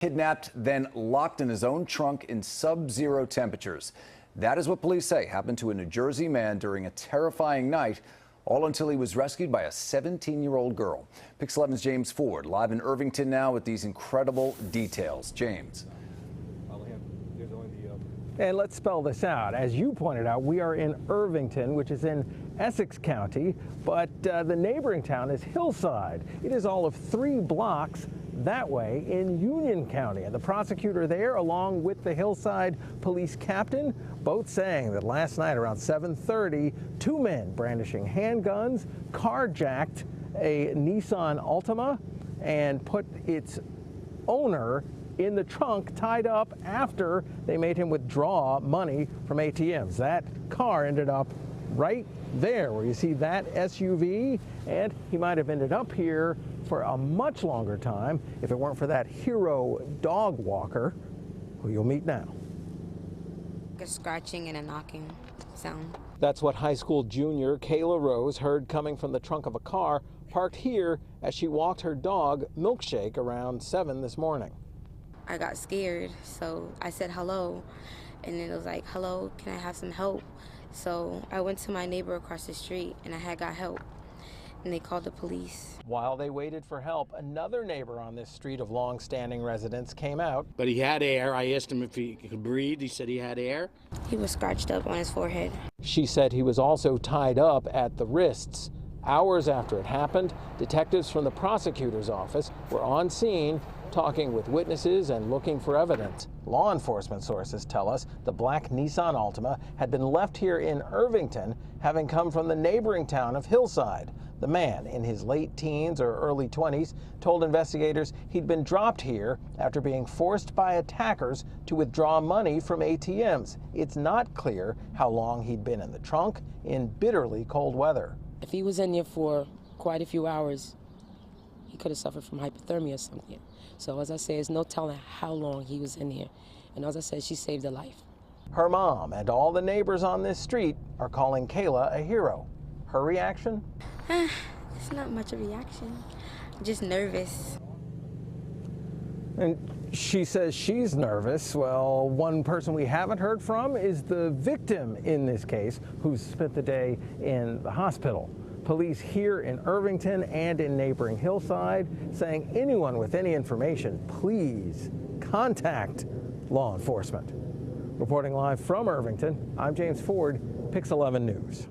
Kidnapped, then locked in his own trunk in sub-zero temperatures. That is what police say happened to a New Jersey man during a terrifying night, all until he was rescued by a 17-year-old girl. Pix 11's James Ford live in Irvington now with these incredible details. James. And let's spell this out. As you pointed out, we are in Irvington, which is in Essex County, but the neighboring town is Hillside. It is all of 3 blocks that way in Union County. And the prosecutor there, along with the Hillside police captain, both saying that last night around 7:30, 2 men brandishing handguns carjacked a Nissan Altima and put its owner in the trunk, tied up after they made him withdraw money from ATMs. That car ended up right there where you see that SUV, and he might have ended up here for a much longer time if it weren't for that hero dog walker, who you'll meet now. A scratching and a knocking sound. That's what high school junior Kayla Rose heard coming from the trunk of a car parked here as she walked her dog Milkshake around 7 this morning. I got scared, so I said hello, and then it was like, hello, can I have some help? So I went to my neighbor across the street, and I had got help, and they called the police. While they waited for help, another neighbor on this street of long-standing residents came out. But he had air. I asked him if he could breathe. He said he had air. He was scratched up on his forehead. She said he was also tied up at the wrists. Hours after it happened, detectives from the prosecutor's office were on scene talking with witnesses and looking for evidence. Law enforcement sources tell us the black Nissan Altima had been left here in Irvington, having come from the neighboring town of Hillside. The man, in his late teens or early 20s, told investigators he'd been dropped here after being forced by attackers to withdraw money from ATMs. It's not clear how long he'd been in the trunk in bitterly cold weather. If he was in there for quite a few hours, he could have suffered from hypothermia or something. So as I say, there's no telling how long he was in here. And as I said, she saved a life. Her mom and all the neighbors on this street are calling Kayla a hero. Her reaction? It's not much of a reaction, just nervous. And she says she's nervous. Well, one person we haven't heard from is the victim in this case, who spent the day in the hospital. Police here in Irvington and in neighboring Hillside saying anyone with any information, please contact law enforcement. Reporting live from Irvington, I'm James Ford, Pix 11 News.